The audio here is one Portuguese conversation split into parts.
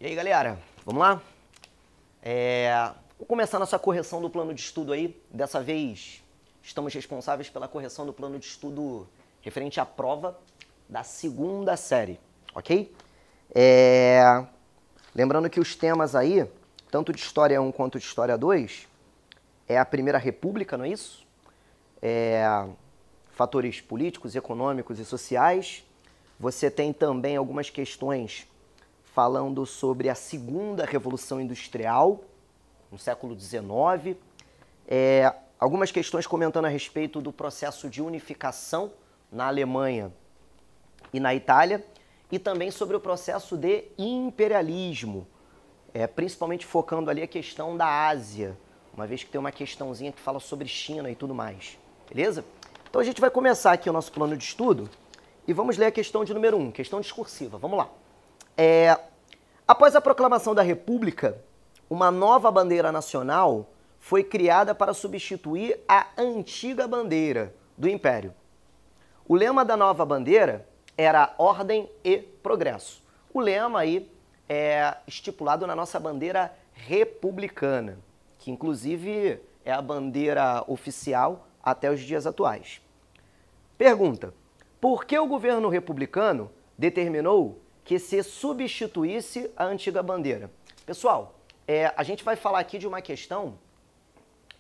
E aí, galera, vamos lá? Vou começar nossa correção do plano de estudo aí. Dessa vez, estamos responsáveis pela correção do plano de estudo referente à prova da segunda série, ok? Lembrando que os temas aí, tanto de História 1 quanto de História 2, é a Primeira República, não é isso? Fatores políticos, econômicos e sociais. Você tem também algumas questões falando sobre a Segunda Revolução Industrial, no século XIX. Algumas questões comentando a respeito do processo de unificação na Alemanha e na Itália, e também sobre o processo de imperialismo, principalmente focando ali a questão da Ásia, uma vez que tem uma questãozinha que fala sobre China e tudo mais, beleza? Então a gente vai começar aqui o nosso plano de estudo e vamos ler a questão de número 1, questão discursiva. Vamos lá. Após a proclamação da República, uma nova bandeira nacional foi criada para substituir a antiga bandeira do Império. O lema da nova bandeira era Ordem e Progresso. O lema aí é estipulado na nossa bandeira republicana, que inclusive é a bandeira oficial até os dias atuais. Pergunta: por que o governo republicano determinou que se substituísse a antiga bandeira? Pessoal, a gente vai falar aqui de uma questão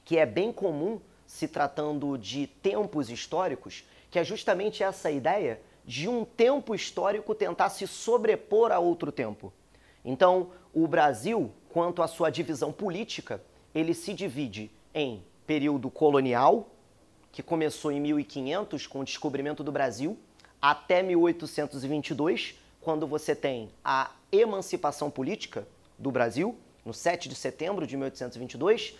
que é bem comum se tratando de tempos históricos, que é justamente essa ideia de um tempo histórico tentar se sobrepor a outro tempo. Então, o Brasil, quanto à sua divisão política, ele se divide em período colonial, que começou em 1500 com o descobrimento do Brasil, até 1822, quando você tem a emancipação política do Brasil, no 7 de setembro de 1822.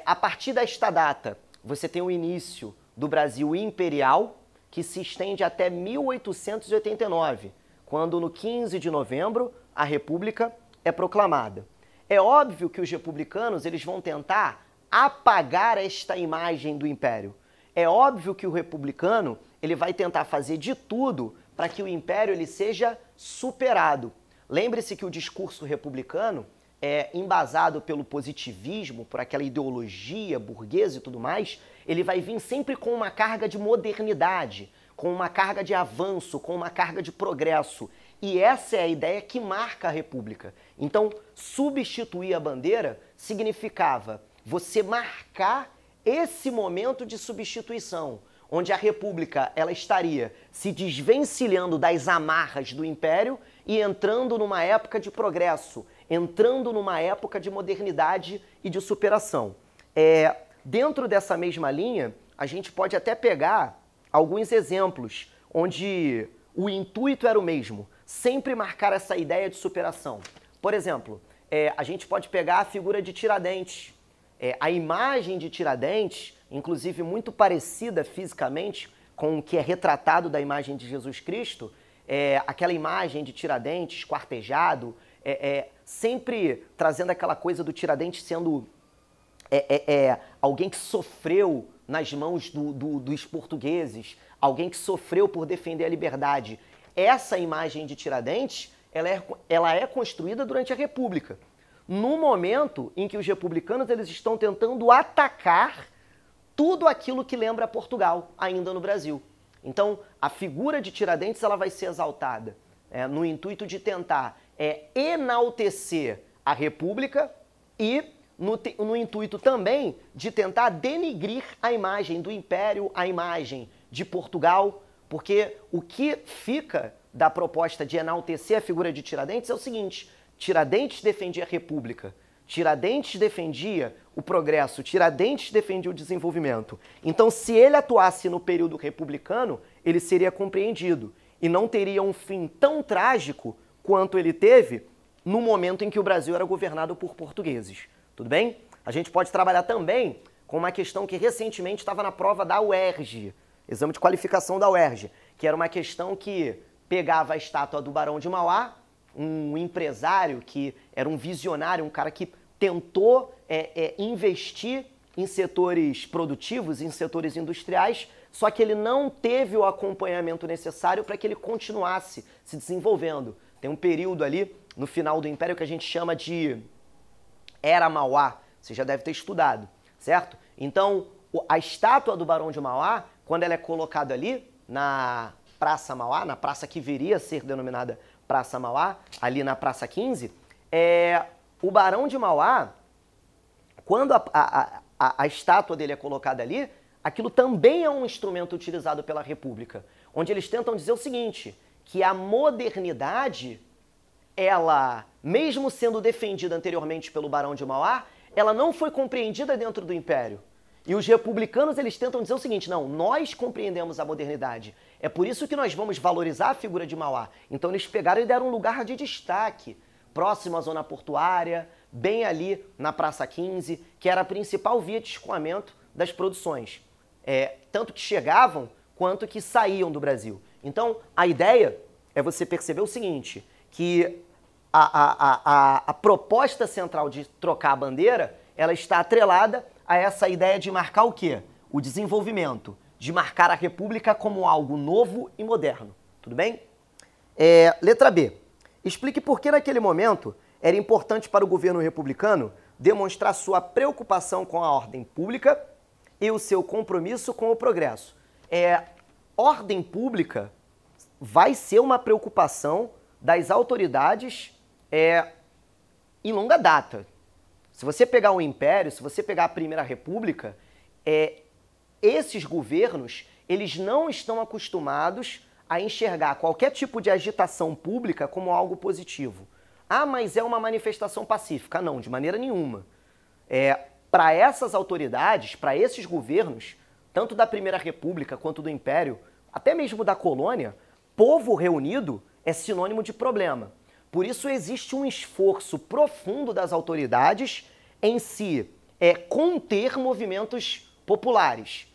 A partir desta data, você tem o início do Brasil imperial, que se estende até 1889, quando no 15 de novembro a República é proclamada. É óbvio que os republicanos eles vão tentar apagar esta imagem do Império. É óbvio que o republicano ele vai tentar fazer de tudo para que o Império ele seja superado. Lembre-se que o discurso republicano é embasado pelo positivismo, por aquela ideologia burguesa e tudo mais, ele vai vir sempre com uma carga de modernidade, com uma carga de avanço, com uma carga de progresso. E essa é a ideia que marca a República. Então, substituir a bandeira significava você marcar esse momento de substituição, onde a República ela estaria se desvencilhando das amarras do Império e entrando numa época de progresso, entrando numa época de modernidade e de superação. Dentro dessa mesma linha, a gente pode até pegar alguns exemplos onde o intuito era o mesmo, sempre marcar essa ideia de superação. Por exemplo, a gente pode pegar a figura de Tiradentes. A imagem de Tiradentes, inclusive muito parecida fisicamente com o que é retratado da imagem de Jesus Cristo, aquela imagem de Tiradentes esquartejado, sempre trazendo aquela coisa do Tiradentes sendo alguém que sofreu nas mãos dos portugueses, alguém que sofreu por defender a liberdade. Essa imagem de Tiradentes, ela é construída durante a República, no momento em que os republicanos eles estão tentando atacar tudo aquilo que lembra Portugal, ainda no Brasil. Então, a figura de Tiradentes ela vai ser exaltada no intuito de tentar enaltecer a República e no intuito também de tentar denigrir a imagem do Império, a imagem de Portugal, porque o que fica da proposta de enaltecer a figura de Tiradentes é o seguinte: Tiradentes defendia a República, Tiradentes defendia o progresso, Tiradentes defendia o desenvolvimento. Então, se ele atuasse no período republicano, ele seria compreendido e não teria um fim tão trágico quanto ele teve no momento em que o Brasil era governado por portugueses. Tudo bem? A gente pode trabalhar também com uma questão que recentemente estava na prova da UERJ, exame de qualificação da UERJ, que era uma questão que pegava a estátua do Barão de Mauá, um empresário que era um visionário, um cara que tentou investir em setores produtivos, em setores industriais, só que ele não teve o acompanhamento necessário para que ele continuasse se desenvolvendo. Tem um período ali no final do Império que a gente chama de Era Mauá. Você já deve ter estudado, certo? Então, a estátua do Barão de Mauá, quando ela é colocada ali na Praça Mauá, na praça que viria a ser denominada Praça Mauá, ali na Praça 15, o Barão de Mauá, quando a estátua dele é colocada ali, aquilo também é um instrumento utilizado pela República, onde eles tentam dizer o seguinte, que a modernidade, ela, mesmo sendo defendida anteriormente pelo Barão de Mauá, ela não foi compreendida dentro do Império. E os republicanos, eles tentam dizer o seguinte, não, nós compreendemos a modernidade. É por isso que nós vamos valorizar a figura de Mauá. Então eles pegaram e deram um lugar de destaque, próximo à zona portuária, bem ali na Praça 15, que era a principal via de escoamento das produções. Tanto que chegavam, quanto que saíam do Brasil. Então, a ideia é você perceber o seguinte, que a proposta central de trocar a bandeira, ela está atrelada a essa ideia de marcar o quê? O desenvolvimento, de marcar a República como algo novo e moderno. Tudo bem? Letra B. Explique por que naquele momento era importante para o governo republicano demonstrar sua preocupação com a ordem pública e o seu compromisso com o progresso. Ordem pública vai ser uma preocupação das autoridades em longa data. Se você pegar o Império, se você pegar a Primeira República, esses governos, eles não estão acostumados a enxergar qualquer tipo de agitação pública como algo positivo. Ah, mas é uma manifestação pacífica. Não, de maneira nenhuma. Para essas autoridades, para esses governos, tanto da Primeira República quanto do Império, até mesmo da colônia, povo reunido é sinônimo de problema. Por isso existe um esforço profundo das autoridades em si conter movimentos populares.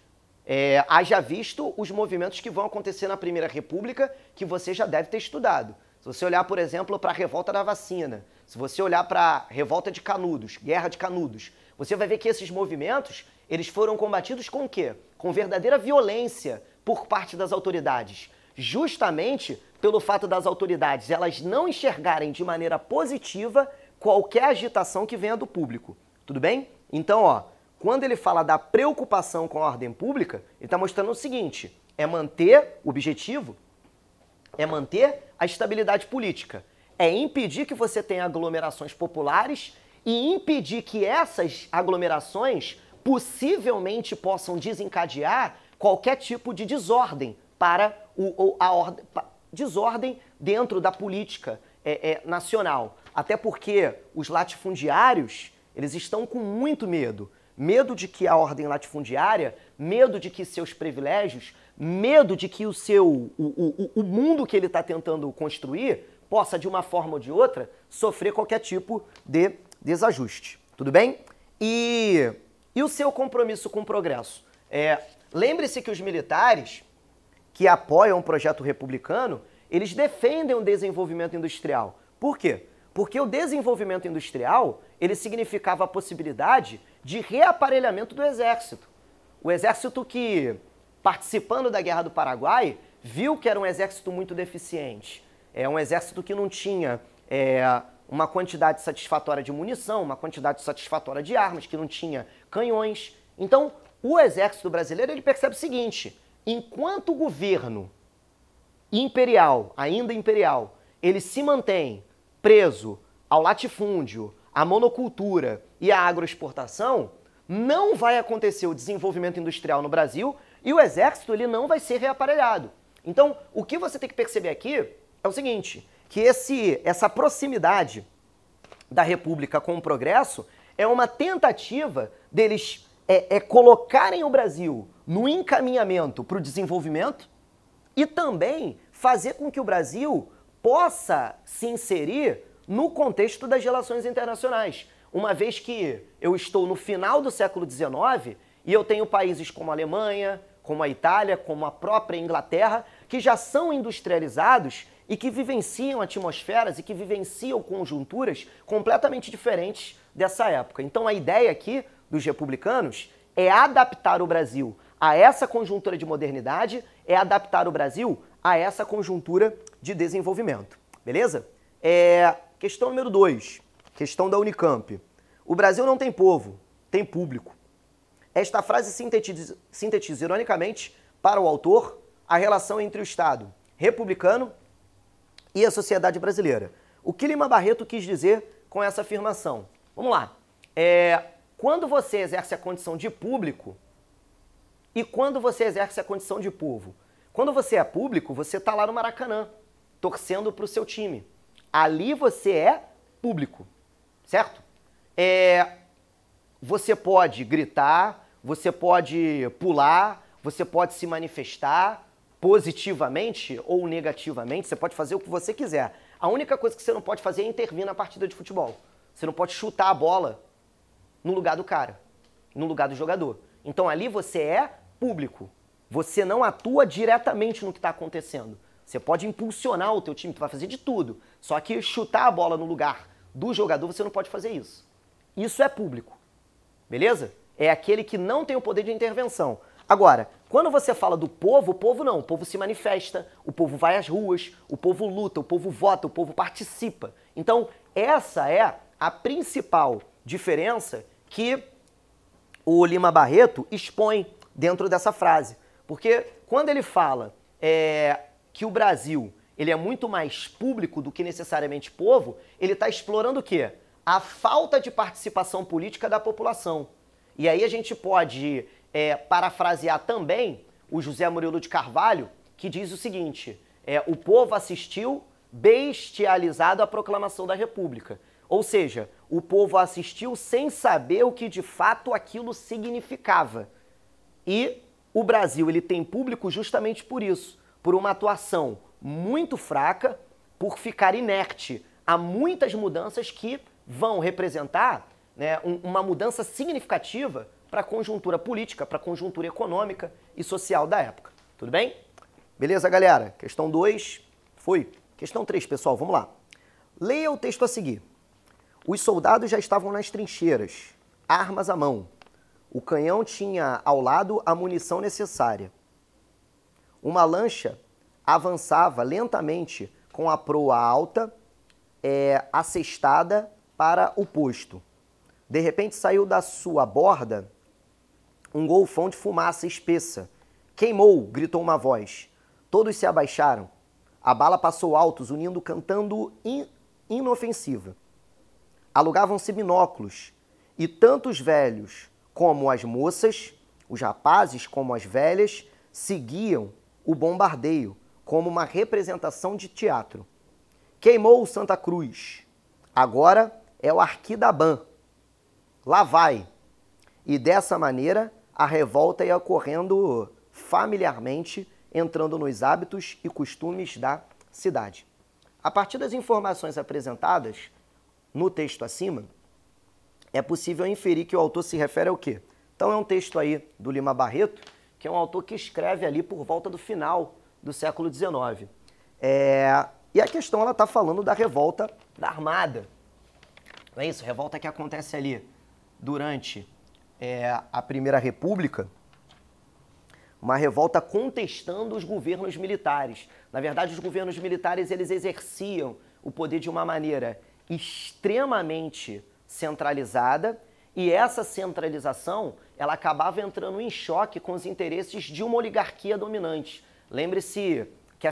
Haja visto os movimentos que vão acontecer na Primeira República, que você já deve ter estudado. Se você olhar, por exemplo, para a revolta da vacina, se você olhar para a revolta de Canudos, Guerra de Canudos, você vai ver que esses movimentos, eles foram combatidos com o quê? Com verdadeira violência por parte das autoridades. Justamente pelo fato das autoridades elas não enxergarem de maneira positiva qualquer agitação que venha do público. Tudo bem? Então, quando ele fala da preocupação com a ordem pública, ele está mostrando o seguinte, o objetivo é manter a estabilidade política, é impedir que você tenha aglomerações populares e impedir que essas aglomerações possivelmente possam desencadear qualquer tipo de desordem para desordem dentro da política nacional. Até porque os latifundiários, eles estão com muito medo. Medo de que a ordem latifundiária, medo de que seus privilégios, medo de que o mundo que ele está tentando construir possa, de uma forma ou de outra, sofrer qualquer tipo de desajuste. Tudo bem? E o seu compromisso com o progresso? Lembre-se que os militares que apoiam o projeto republicano, eles defendem o desenvolvimento industrial. Por quê? Porque o desenvolvimento industrial, ele significava a possibilidade de reaparelhamento do exército. O exército que, participando da Guerra do Paraguai, viu que era um exército muito deficiente. Um exército que não tinha uma quantidade satisfatória de munição, uma quantidade satisfatória de armas, que não tinha canhões. Então, o exército brasileiro, ele percebe o seguinte, enquanto o governo imperial, ainda imperial, ele se mantém preso ao latifúndio, à monocultura e à agroexportação, não vai acontecer o desenvolvimento industrial no Brasil e o exército ele não vai ser reaparelhado. Então, o que você tem que perceber aqui é o seguinte, que essa proximidade da República com o progresso é uma tentativa deles colocarem o Brasil no encaminhamento para o desenvolvimento e também fazer com que o Brasil possa se inserir no contexto das relações internacionais. Uma vez que eu estou no final do século XIX e eu tenho países como a Alemanha, como a Itália, como a própria Inglaterra, que já são industrializados e que vivenciam atmosferas e que vivenciam conjunturas completamente diferentes dessa época. Então a ideia aqui dos republicanos é adaptar o Brasil a essa conjuntura de modernidade, é adaptar o Brasil a essa conjuntura de desenvolvimento. Beleza? Questão número 2, questão da Unicamp. O Brasil não tem povo, tem público. Esta frase sintetiza ironicamente, para o autor, a relação entre o Estado republicano e a sociedade brasileira. O que Lima Barreto quis dizer com essa afirmação? Vamos lá. Quando você exerce a condição de público e quando você exerce a condição de povo. Quando você é público, você está lá no Maracanã, torcendo para o seu time. Ali você é público, certo? Você pode gritar, você pode pular, você pode se manifestar positivamente ou negativamente, você pode fazer o que você quiser. A única coisa que você não pode fazer é intervir na partida de futebol. Você não pode chutar a bola no lugar do cara, no lugar do jogador. Então ali você é público. Você não atua diretamente no que está acontecendo. Você pode impulsionar o teu time, tu vai fazer de tudo. Só que chutar a bola no lugar do jogador, você não pode fazer isso. Isso é público. Beleza? É aquele que não tem o poder de intervenção. Agora, quando você fala do povo, o povo não. O povo se manifesta, o povo vai às ruas, o povo luta, o povo vota, o povo participa. Então, essa é a principal diferença que o Lima Barreto expõe dentro dessa frase. Porque quando ele fala que o Brasil ele é muito mais público do que necessariamente povo, ele está explorando o quê? A falta de participação política da população. E aí a gente pode parafrasear também o José Murilo de Carvalho, que diz o seguinte, o povo assistiu bestializado à proclamação da República. Ou seja, o povo assistiu sem saber o que de fato aquilo significava. E o Brasil ele tem público justamente por isso, por uma atuação muito fraca, por ficar inerte a muitas mudanças que vão representar uma mudança significativa para a conjuntura política, para a conjuntura econômica e social da época. Tudo bem? Beleza, galera? Questão 2 foi. Questão 3, pessoal, vamos lá. Leia o texto a seguir. Os soldados já estavam nas trincheiras, armas à mão. O canhão tinha ao lado a munição necessária. Uma lancha avançava lentamente com a proa alta, assestada para o posto. De repente saiu da sua borda um golfão de fumaça espessa. Queimou, gritou uma voz. Todos se abaixaram. A bala passou altos, unindo, cantando inofensiva. Alugavam-se binóculos, e tanto os velhos como as moças, os rapazes como as velhas, seguiam o bombardeio como uma representação de teatro. Queimou o Santa Cruz. Agora é o Arquidaban. Lá vai. E dessa maneira a revolta ia ocorrendo familiarmente, entrando nos hábitos e costumes da cidade. A partir das informações apresentadas no texto acima, é possível inferir que o autor se refere ao quê? Então é um texto aí do Lima Barreto, que é um autor que escreve ali por volta do final do século XIX. E a questão ela está falando da revolta da Armada. Não é isso? Revolta que acontece ali durante a Primeira República, uma revolta contestando os governos militares. Na verdade, os governos militares eles exerciam o poder de uma maneira extremamente centralizada, e essa centralização ela acabava entrando em choque com os interesses de uma oligarquia dominante. Lembre-se que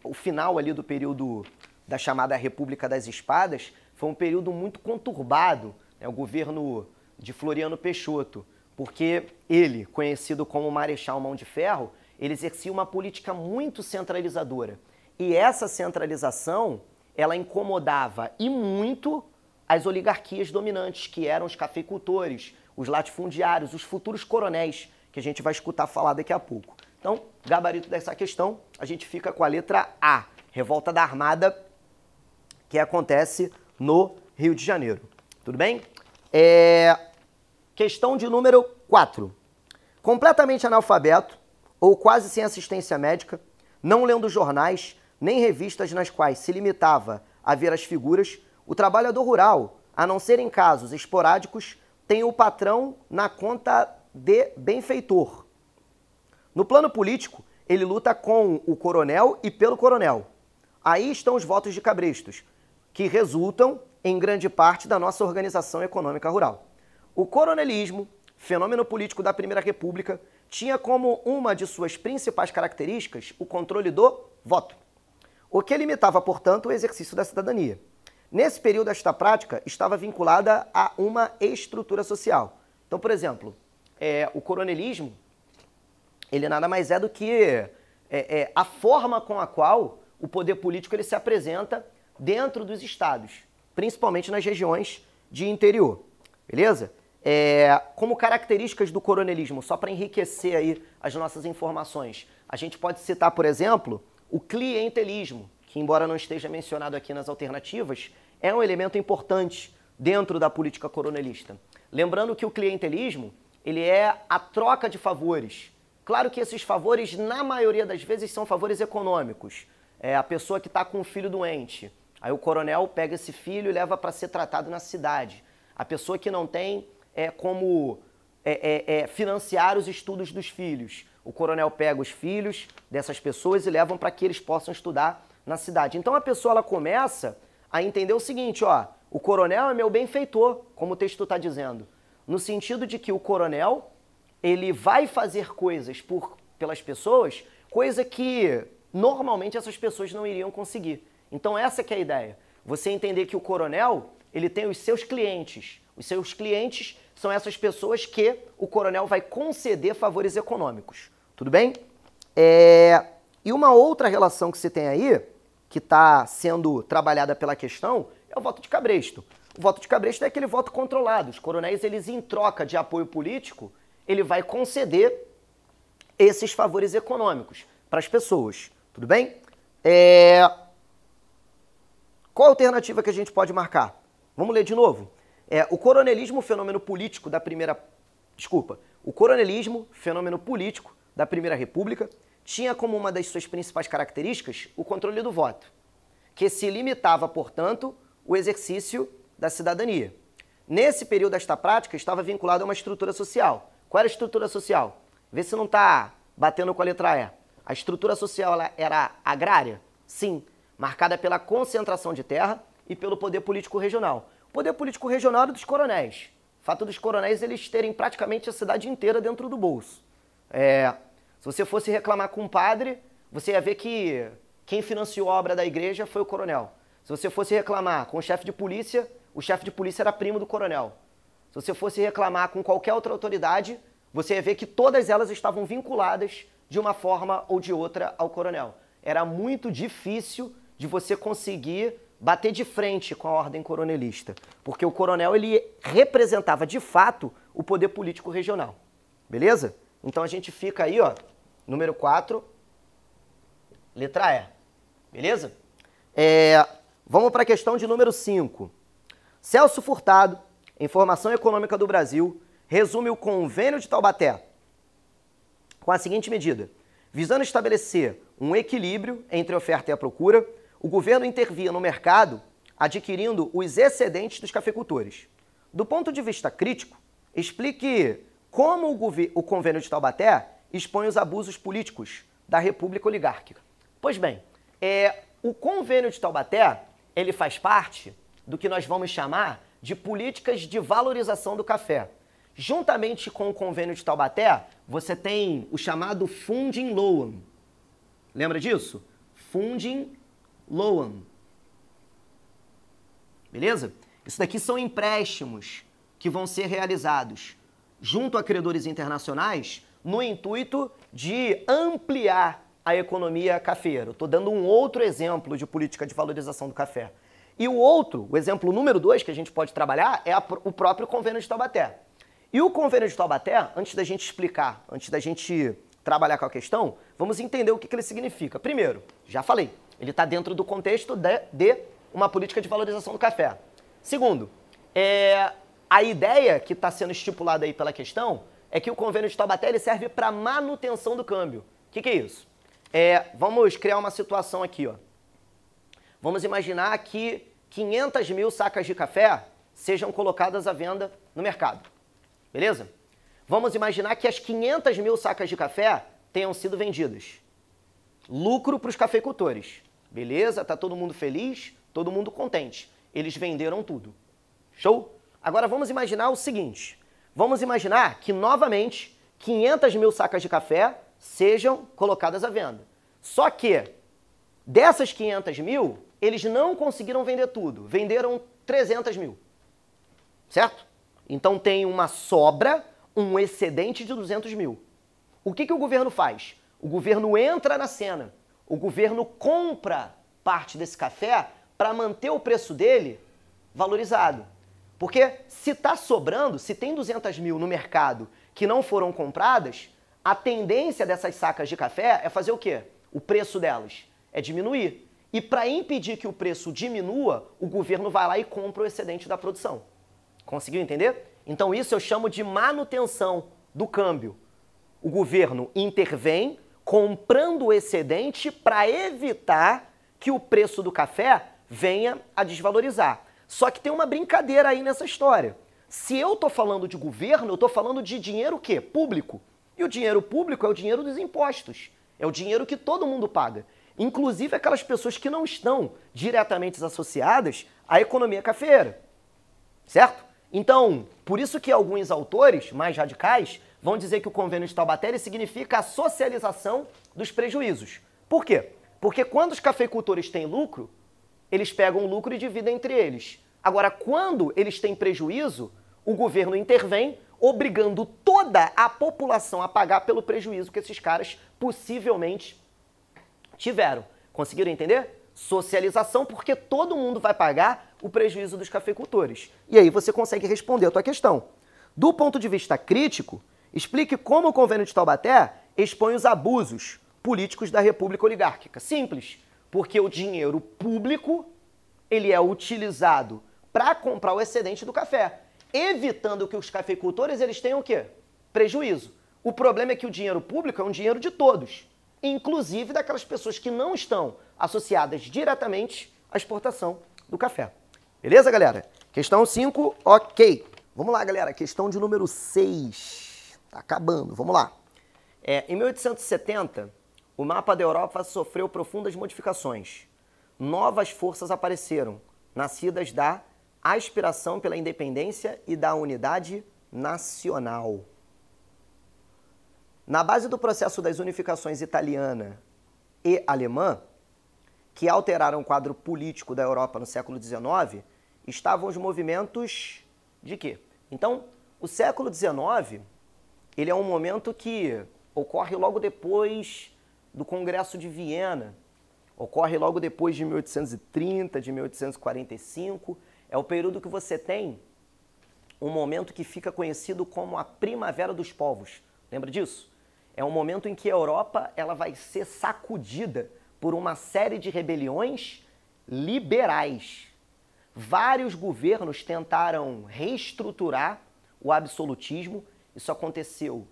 o final ali do período da chamada República das Espadas foi um período muito conturbado, o governo de Floriano Peixoto, porque ele, conhecido como Marechal Mão de Ferro, ele exercia uma política muito centralizadora. E essa centralização, ela incomodava e muito as oligarquias dominantes, que eram os cafeicultores, os latifundiários, os futuros coronéis, que a gente vai escutar falar daqui a pouco. Então, gabarito dessa questão, a gente fica com a letra A, Revolta da Armada, que acontece no Rio de Janeiro. Tudo bem? Questão de número 4. Completamente analfabeto, ou quase sem assistência médica, não lendo jornais, nem revistas nas quais se limitava a ver as figuras, o trabalhador rural, a não ser em casos esporádicos, tem o patrão na conta de benfeitor. No plano político, ele luta com o coronel e pelo coronel. Aí estão os votos de cabrestos, que resultam em grande parte da nossa organização econômica rural. O coronelismo, fenômeno político da Primeira República, tinha como uma de suas principais características o controle do voto, o que limitava, portanto, o exercício da cidadania. Nesse período, esta prática estava vinculada a uma estrutura social. Então, por exemplo, o coronelismo, ele nada mais é do que a forma com a qual o poder político ele se apresenta dentro dos estados, principalmente nas regiões de interior, beleza? Como características do coronelismo, só para enriquecer aí as nossas informações, a gente pode citar, por exemplo, o clientelismo, que embora não esteja mencionado aqui nas alternativas, é um elemento importante dentro da política coronelista. Lembrando que o clientelismo, ele é a troca de favores. Claro que esses favores, na maioria das vezes, são favores econômicos. A pessoa que está com um filho doente, aí o coronel pega esse filho e leva para ser tratado na cidade. A pessoa que não tem como financiar os estudos dos filhos, o coronel pega os filhos dessas pessoas e levam para que eles possam estudar na cidade. Então a pessoa ela começa a entender o seguinte, ó, o coronel é meu benfeitor, como o texto está dizendo, no sentido de que o coronel ele vai fazer coisas pelas pessoas, coisa que normalmente essas pessoas não iriam conseguir. Então essa que é a ideia. Você entender que o coronel, ele tem os seus clientes. Os seus clientes são essas pessoas que o coronel vai conceder favores econômicos. Tudo bem? E uma outra relação que você tem aí, que está sendo trabalhada pela questão, é o voto de cabresto. O voto de cabresto é aquele voto controlado. Os coronéis, eles em troca de apoio político, ele vai conceder esses favores econômicos para as pessoas. Tudo bem? Qual a alternativa que a gente pode marcar? Vamos ler de novo. O coronelismo, fenômeno político da O coronelismo, fenômeno político da Primeira República, tinha como uma das suas principais características o controle do voto, que se limitava, portanto, o exercício da cidadania. Nesse período, esta prática estava vinculada a uma estrutura social. Qual era a estrutura social? Vê se não está batendo com a letra E. A estrutura social ela era agrária? Sim, marcada pela concentração de terra e pelo poder político regional. O poder político regional era dos coronéis. O fato dos coronéis eles terem praticamente a cidade inteira dentro do bolso. Se você fosse reclamar com um padre, você ia ver que quem financiou a obra da igreja foi o coronel. Se você fosse reclamar com o chefe de polícia era primo do coronel. Se você fosse reclamar com qualquer outra autoridade, você ia ver que todas elas estavam vinculadas de uma forma ou de outra ao coronel. Era muito difícil de você conseguir bater de frente com a ordem coronelista, porque o coronel ele representava de fato o poder político regional. Beleza? Então a gente fica aí, ó, número 4, letra E. Beleza? Vamos para a questão de número 5. Celso Furtado, Informação Econômica do Brasil, resume o Convênio de Taubaté com a seguinte medida. Visando estabelecer um equilíbrio entre a oferta e a procura, o governo intervia no mercado adquirindo os excedentes dos cafeicultores. Do ponto de vista crítico, explique como o Convênio de Taubaté expõe os abusos políticos da República Oligárquica. Pois bem, o Convênio de Taubaté ele faz parte do que nós vamos chamar de políticas de valorização do café. Juntamente com o Convênio de Taubaté, você tem o chamado Funding Loan. Lembra disso? Funding Loan. Beleza? Isso daqui são empréstimos que vão ser realizados junto a credores internacionais no intuito de ampliar a economia cafeira. Estou dando um outro exemplo de política de valorização do café. E o exemplo número 2 que a gente pode trabalhar é o próprio Convênio de Taubaté. E o Convênio de Taubaté, antes da gente explicar, antes da gente trabalhar com a questão, vamos entender o que ele significa. Primeiro, já falei, ele está dentro do contexto de uma política de valorização do café. Segundo, a ideia que está sendo estipulada aí pela questão é que o Convênio de Taubaté ele serve para manutenção do câmbio. O que é isso? Vamos criar uma situação aqui, ó. Vamos imaginar que 500 mil sacas de café sejam colocadas à venda no mercado. Beleza? Vamos imaginar que as 500 mil sacas de café tenham sido vendidas. Lucro para os cafeicultores. Beleza, tá todo mundo feliz, todo mundo contente. Eles venderam tudo. Show? Agora vamos imaginar o seguinte. Vamos imaginar que novamente 500 mil sacas de café sejam colocadas à venda. Só que dessas 500 mil, eles não conseguiram vender tudo. Venderam 300 mil. Certo? Então tem uma sobra, um excedente de 200 mil. O que o governo faz? O governo entra na cena. O governo compra parte desse café para manter o preço dele valorizado. Porque se está sobrando, se tem 200 mil no mercado que não foram compradas, a tendência dessas sacas de café é fazer o quê? O preço delas é diminuir. E para impedir que o preço diminua, o governo vai lá e compra o excedente da produção. Conseguiu entender? Então isso eu chamo de manutenção do câmbio. O governo intervém comprando o excedente para evitar que o preço do café venha a desvalorizar. Só que tem uma brincadeira aí nessa história. Se eu estou falando de governo, eu estou falando de dinheiro o quê? Público. E o dinheiro público é o dinheiro dos impostos. É o dinheiro que todo mundo paga. Inclusive aquelas pessoas que não estão diretamente associadas à economia cafeeira. Certo? Então, por isso que alguns autores mais radicais vão dizer que o convênio de Taubaté significa a socialização dos prejuízos. Por quê? Porque quando os cafeicultores têm lucro, eles pegam o lucro e dividem entre eles. Agora, quando eles têm prejuízo, o governo intervém, obrigando toda a população a pagar pelo prejuízo que esses caras possivelmente tiveram. Conseguiram entender? Socialização, porque todo mundo vai pagar o prejuízo dos cafeicultores. E aí você consegue responder a tua questão. Do ponto de vista crítico, explique como o convênio de Taubaté expõe os abusos políticos da República Oligárquica. Simples, porque o dinheiro público ele é utilizado para comprar o excedente do café, evitando que os cafeicultores eles tenham o quê? Prejuízo. O problema é que o dinheiro público é um dinheiro de todos, inclusive daquelas pessoas que não estão associadas diretamente à exportação do café. Beleza, galera? Questão 5, ok. Vamos lá, galera. Questão de número 6. Tá acabando. Vamos lá. Em 1870, o mapa da Europa sofreu profundas modificações. Novas forças apareceram, nascidas da aspiração pela independência e da unidade nacional. Na base do processo das unificações italiana e alemã, que alteraram o quadro político da Europa no século XIX, estavam os movimentos de quê? Então, o século XIX, ele é um momento que ocorre logo depois do Congresso de Viena, ocorre logo depois de 1830, de 1845, é o período que você tem um momento que fica conhecido como a Primavera dos Povos. Lembra disso? É um momento em que a Europa ela vai ser sacudida por uma série de rebeliões liberais. Vários governos tentaram reestruturar o absolutismo. Isso aconteceu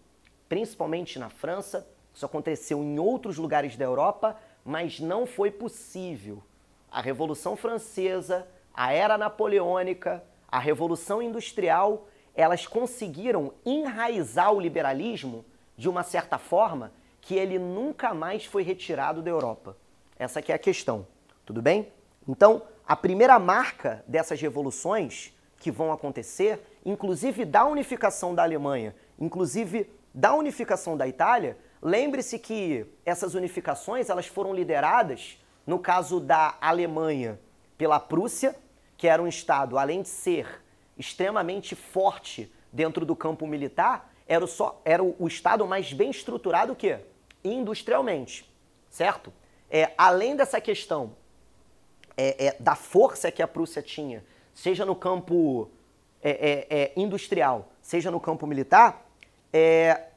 principalmente na França, isso aconteceu em outros lugares da Europa, mas não foi possível. A Revolução Francesa, a Era Napoleônica, a Revolução Industrial, elas conseguiram enraizar o liberalismo de uma certa forma que ele nunca mais foi retirado da Europa. Essa aqui é a questão, tudo bem? Então, a primeira marca dessas revoluções que vão acontecer, inclusive da unificação da Alemanha, inclusive da unificação da Itália, lembre-se que essas unificações elas foram lideradas, no caso da Alemanha, pela Prússia, que era um estado, além de ser extremamente forte dentro do campo militar, era o estado mais bem estruturado que industrialmente, certo? Além dessa questão da força que a Prússia tinha, seja no campo industrial, seja no campo militar,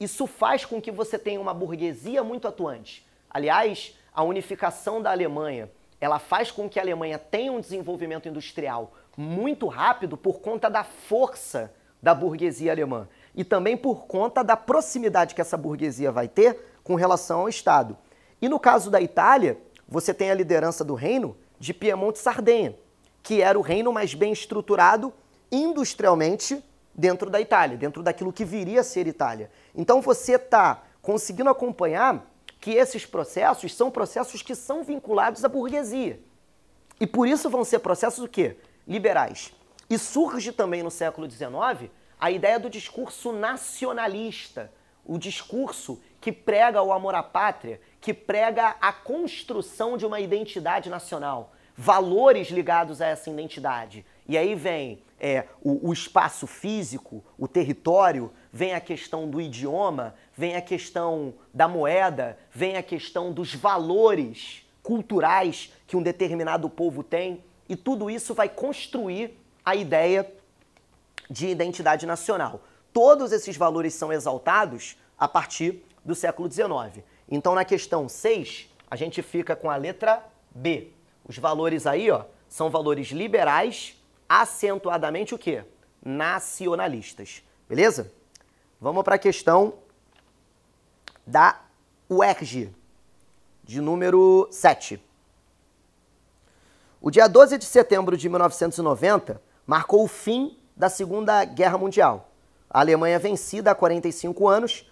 isso faz com que você tenha uma burguesia muito atuante. Aliás, a unificação da Alemanha, ela faz com que a Alemanha tenha um desenvolvimento industrial muito rápido por conta da força da burguesia alemã e também por conta da proximidade que essa burguesia vai ter com relação ao Estado. E no caso da Itália, você tem a liderança do reino de Piemonte e Sardenha, que era o reino mais bem estruturado industrialmente dentro da Itália, dentro daquilo que viria a ser Itália. Então você está conseguindo acompanhar que esses processos são processos que são vinculados à burguesia. E por isso vão ser processos o quê? Liberais. E surge também no século XIX a ideia do discurso nacionalista, o discurso que prega o amor à pátria, que prega a construção de uma identidade nacional, valores ligados a essa identidade. E aí vem o espaço físico, o território, vem a questão do idioma, vem a questão da moeda, vem a questão dos valores culturais que um determinado povo tem, e tudo isso vai construir a ideia de identidade nacional. Todos esses valores são exaltados a partir do século XIX. Então, na questão 6, a gente fica com a letra B. Os valores aí, ó, são valores liberais, acentuadamente o quê? Nacionalistas. Beleza? Vamos para a questão da UERJ, de número 7. O dia 12 de setembro de 1990 marcou o fim da Segunda Guerra Mundial. A Alemanha vencida há 45 anos,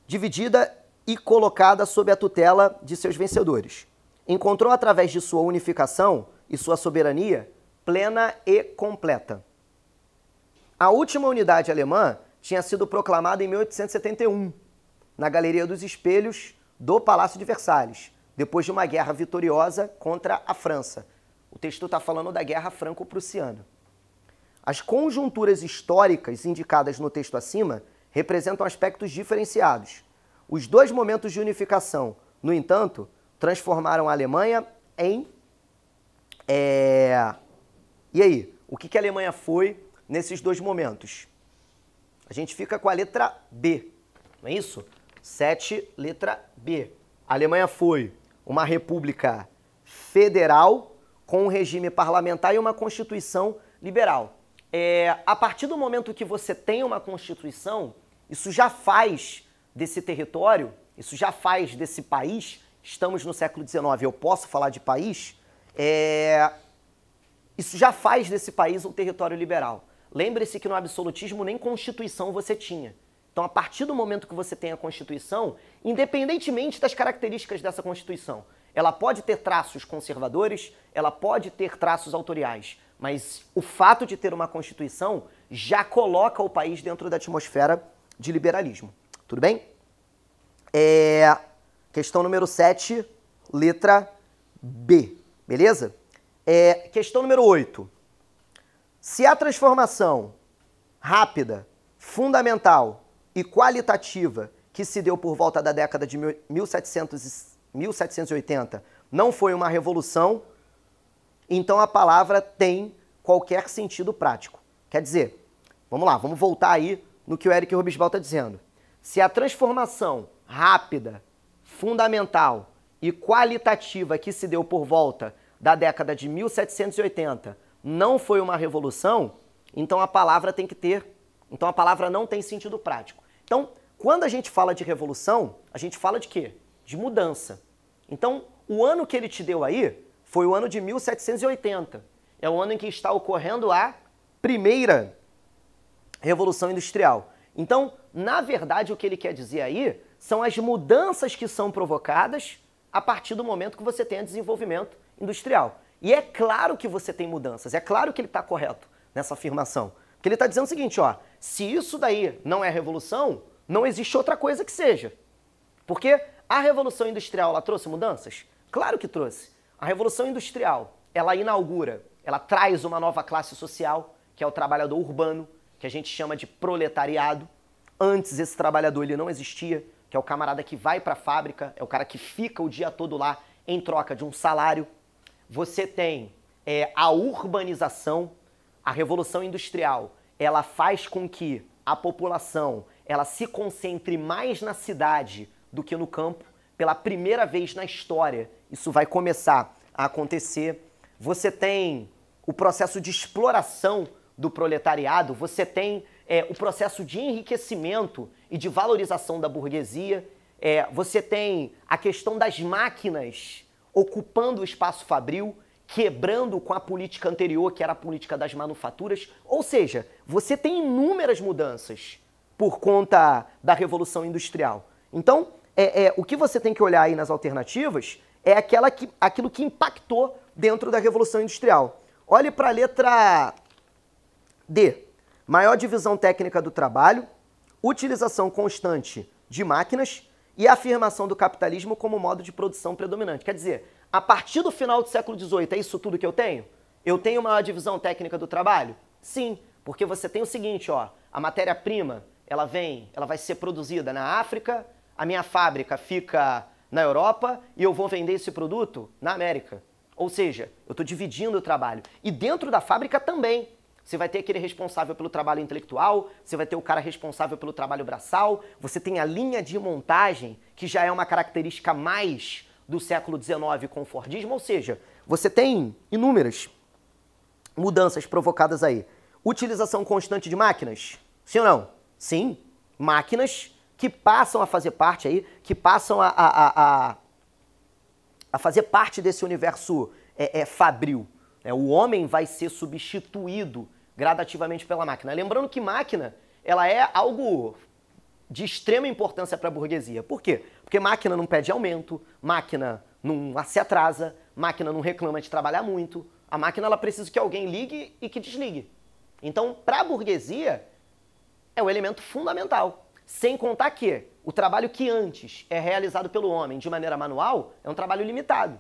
dividida e colocada sob a tutela de seus vencedores. Encontrou através de sua unificação e sua soberania plena e completa. A última unidade alemã tinha sido proclamada em 1871, na Galeria dos Espelhos do Palácio de Versalhes, depois de uma guerra vitoriosa contra a França. O texto está falando da Guerra Franco-Prussiana. As conjunturas históricas indicadas no texto acima representam aspectos diferenciados. Os dois momentos de unificação, no entanto, transformaram a Alemanha em... E aí? O que a Alemanha foi nesses dois momentos? A gente fica com a letra B, não é isso? 7, letra B. A Alemanha foi uma república federal com um regime parlamentar e uma constituição liberal. A partir do momento que você tem uma constituição, isso já faz desse território, isso já faz desse país, estamos no século XIX, eu posso falar de país, isso já faz desse país um território liberal. Lembre-se que no absolutismo nem Constituição você tinha. Então, a partir do momento que você tem a Constituição, independentemente das características dessa Constituição, ela pode ter traços conservadores, ela pode ter traços autoriais, mas o fato de ter uma Constituição já coloca o país dentro da atmosfera de liberalismo. Tudo bem? Questão número 7, letra B. Beleza? Questão número 8. Se a transformação rápida, fundamental e qualitativa que se deu por volta da década de 1780 não foi uma revolução, então a palavra tem qualquer sentido prático. Quer dizer, vamos lá, vamos voltar aí no que o Eric Robesbal está dizendo. Se a transformação rápida, fundamental e qualitativa que se deu por volta da década de 1780 não foi uma revolução, então a palavra tem que ter, então a palavra não tem sentido prático. Então, quando a gente fala de revolução, a gente fala de quê? De mudança. Então, o ano que ele te deu aí foi o ano de 1780. É o ano em que está ocorrendo a primeira Revolução Industrial. Então, na verdade, o que ele quer dizer aí são as mudanças que são provocadas a partir do momento que você tem desenvolvimento industrial. E é claro que você tem mudanças, é claro que ele está correto nessa afirmação. Porque ele está dizendo o seguinte, ó, se isso daí não é revolução, não existe outra coisa que seja. Porque a Revolução Industrial, ela trouxe mudanças? Claro que trouxe. A Revolução Industrial, ela inaugura, ela traz uma nova classe social, que é o trabalhador urbano, que a gente chama de proletariado. Antes esse trabalhador ele não existia, que é o camarada que vai para a fábrica, é o cara que fica o dia todo lá em troca de um salário. Você tem a urbanização, a Revolução Industrial, ela faz com que a população ela se concentre mais na cidade do que no campo. Pela primeira vez na história, isso vai começar a acontecer. Você tem o processo de exploração do proletariado, você tem o processo de enriquecimento e de valorização da burguesia, você tem a questão das máquinas ocupando o espaço fabril, quebrando com a política anterior, que era a política das manufaturas. Ou seja, você tem inúmeras mudanças por conta da Revolução Industrial. Então, o que você tem que olhar aí nas alternativas é aquilo que impactou dentro da Revolução Industrial. Olhe para a letra D. Maior divisão técnica do trabalho, utilização constante de máquinas e afirmação do capitalismo como modo de produção predominante. Quer dizer, a partir do final do século XVIII, é isso tudo que eu tenho? Eu tenho maior divisão técnica do trabalho? Sim, porque você tem o seguinte, ó, a matéria-prima, ela vai ser produzida na África, a minha fábrica fica na Europa e eu vou vender esse produto na América. Ou seja, eu estou dividindo o trabalho. E dentro da fábrica também. Você vai ter aquele responsável pelo trabalho intelectual, você vai ter o cara responsável pelo trabalho braçal, você tem a linha de montagem, que já é uma característica mais do século XIX com o Fordismo, ou seja, você tem inúmeras mudanças provocadas aí. Utilização constante de máquinas? Sim ou não? Sim. Máquinas que passam a fazer parte aí, que passam a fazer parte desse universo fabril. O homem vai ser substituído gradativamente pela máquina. Lembrando que máquina, ela é algo de extrema importância para a burguesia. Por quê? Porque máquina não pede aumento, máquina não se atrasa, máquina não reclama de trabalhar muito. A máquina, ela precisa que alguém ligue e que desligue. Então, para a burguesia, é o elemento fundamental. Sem contar que o trabalho que antes é realizado pelo homem de maneira manual é um trabalho limitado.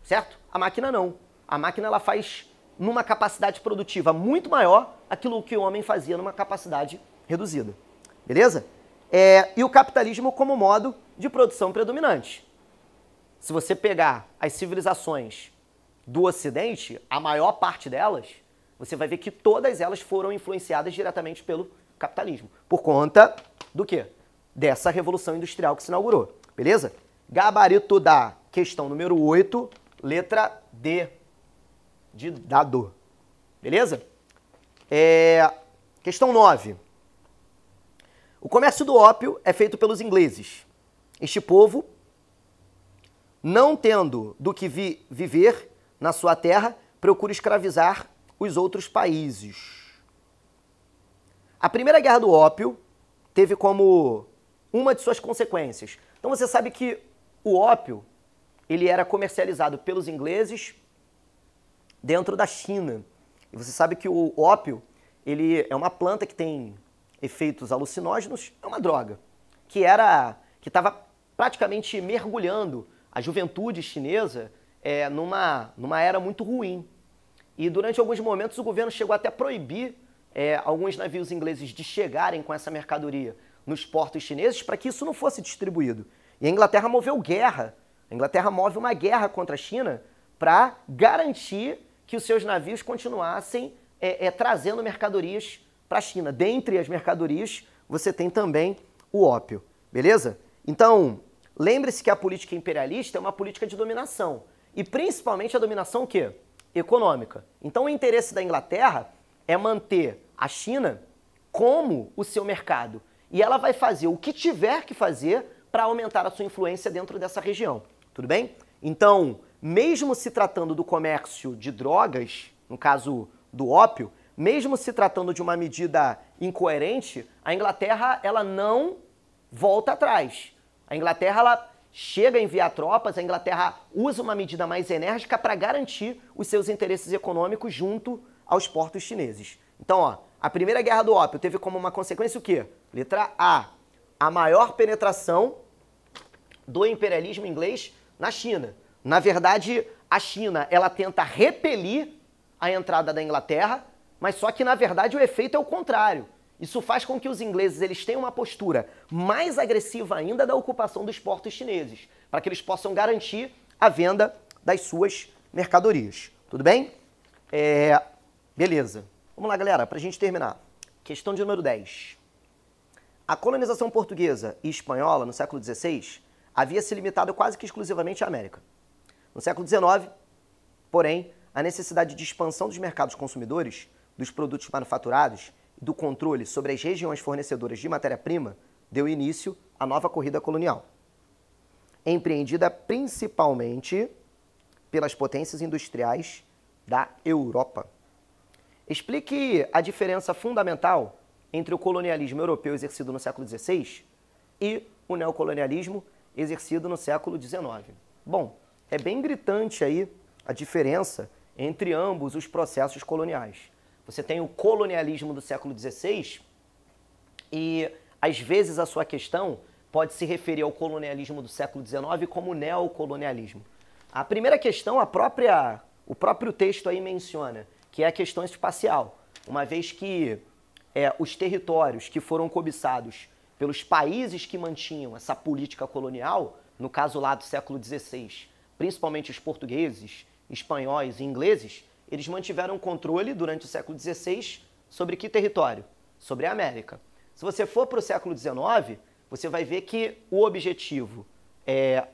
Certo? A máquina não. A máquina, ela faz numa capacidade produtiva muito maior aquilo que o homem fazia numa capacidade reduzida. Beleza? E o capitalismo como modo de produção predominante. Se você pegar as civilizações do Ocidente, a maior parte delas, você vai ver que todas elas foram influenciadas diretamente pelo capitalismo. Por conta do quê? Dessa revolução industrial que se inaugurou. Beleza? Gabarito da questão número 8, letra D. De dado. Beleza? Questão 9. O comércio do ópio é feito pelos ingleses. Este povo, não tendo do que viver na sua terra, procura escravizar os outros países. A Primeira Guerra do Ópio teve como uma de suas consequências. Então você sabe que o ópio, ele era comercializado pelos ingleses dentro da China. E você sabe que o ópio, ele é uma planta que tem efeitos alucinógenos, é uma droga, que estava praticamente mergulhando a juventude chinesa numa era muito ruim. E durante alguns momentos o governo chegou até a proibir alguns navios ingleses de chegarem com essa mercadoria nos portos chineses para que isso não fosse distribuído. E a Inglaterra moveu guerra. A Inglaterra move uma guerra contra a China para garantir que os seus navios continuassem trazendo mercadorias para a China. Dentre as mercadorias, você tem também o ópio, beleza? Então, lembre-se que a política imperialista é uma política de dominação. E principalmente a dominação o quê? Econômica. Então, o interesse da Inglaterra é manter a China como o seu mercado. E ela vai fazer o que tiver que fazer para aumentar a sua influência dentro dessa região. Tudo bem? Então, mesmo se tratando do comércio de drogas, no caso do ópio, mesmo se tratando de uma medida incoerente, a Inglaterra, ela não volta atrás. A Inglaterra, ela chega a enviar tropas, a Inglaterra usa uma medida mais enérgica para garantir os seus interesses econômicos junto aos portos chineses. Então, ó, a Primeira Guerra do Ópio teve como uma consequência o quê? Letra A maior penetração do imperialismo inglês na China. Na verdade, a China, ela tenta repelir a entrada da Inglaterra, mas só que, na verdade, o efeito é o contrário. Isso faz com que os ingleses eles tenham uma postura mais agressiva ainda da ocupação dos portos chineses, para que eles possam garantir a venda das suas mercadorias. Tudo bem? Beleza. Vamos lá, galera, para a gente terminar. Questão de número 10. A colonização portuguesa e espanhola, no século XVI, havia se limitado quase que exclusivamente à América. No século XIX, porém, a necessidade de expansão dos mercados consumidores, dos produtos manufaturados e do controle sobre as regiões fornecedoras de matéria-prima deu início à nova corrida colonial, empreendida principalmente pelas potências industriais da Europa. Explique a diferença fundamental entre o colonialismo europeu exercido no século XVI e o neocolonialismo exercido no século XIX. Bom, é bem gritante aí a diferença entre ambos os processos coloniais. Você tem o colonialismo do século XVI e, às vezes, a sua questão pode se referir ao colonialismo do século XIX como neocolonialismo. A primeira questão, o próprio texto aí menciona, que é a questão espacial, uma vez que os territórios que foram cobiçados pelos países que mantinham essa política colonial, no caso lá do século XVI, principalmente os portugueses, espanhóis e ingleses, eles mantiveram controle durante o século XVI sobre que território? Sobre a América. Se você for para o século XIX, você vai ver que o objetivo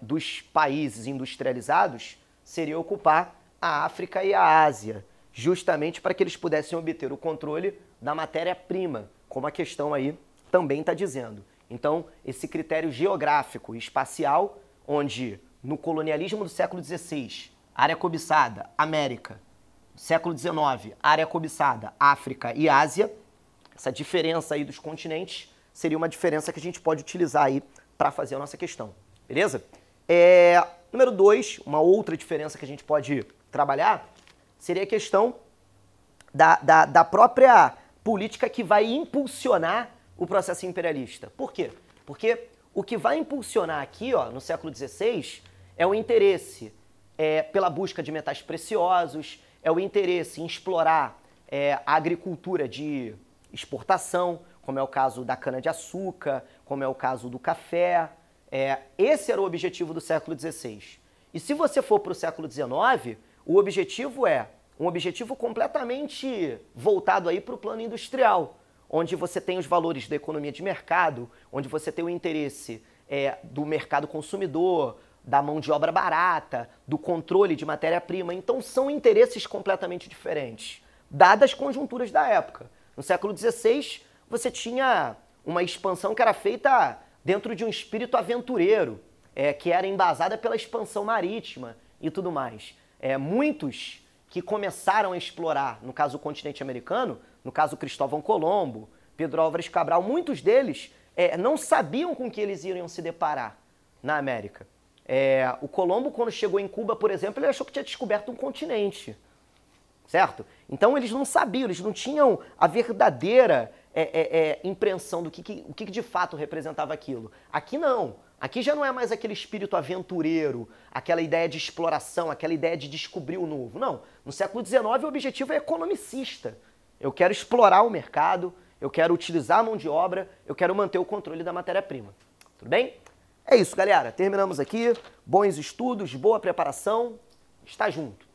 dos países industrializados seria ocupar a África e a Ásia, justamente para que eles pudessem obter o controle da matéria-prima, como a questão aí também está dizendo. Então, esse critério geográfico e espacial, onde no colonialismo do século XVI, área cobiçada, América, século XIX, área cobiçada, África e Ásia, essa diferença aí dos continentes seria uma diferença que a gente pode utilizar aí para fazer a nossa questão, beleza? Número 2, uma outra diferença que a gente pode trabalhar seria a questão da própria política que vai impulsionar o processo imperialista. Por quê? Porque o que vai impulsionar aqui, ó, no século XVI, é o interesse pela busca de metais preciosos, é o interesse em explorar a agricultura de exportação, como é o caso da cana-de-açúcar, como é o caso do café. Esse era o objetivo do século XVI. E se você for para o século XIX, o objetivo é um objetivo completamente voltado aí para o plano industrial, onde você tem os valores da economia de mercado, onde você tem o interesse do mercado consumidor, da mão de obra barata, do controle de matéria-prima. Então são interesses completamente diferentes, dadas as conjunturas da época. No século XVI, você tinha uma expansão que era feita dentro de um espírito aventureiro, que era embasada pela expansão marítima e tudo mais. Muitos que começaram a explorar, no caso o continente americano, no caso Cristóvão Colombo, Pedro Álvares Cabral, muitos deles não sabiam com que eles iriam se deparar na América. O Colombo, quando chegou em Cuba, por exemplo, ele achou que tinha descoberto um continente, certo? Então eles não sabiam, eles não tinham a verdadeira impressão do que de fato representava aquilo. Aqui não. Aqui já não é mais aquele espírito aventureiro, aquela ideia de exploração, aquela ideia de descobrir o novo. Não. No século XIX o objetivo é economicista. Eu quero explorar o mercado, eu quero utilizar a mão de obra, eu quero manter o controle da matéria-prima. Tudo bem? É isso, galera. Terminamos aqui. Bons estudos, boa preparação. Está junto.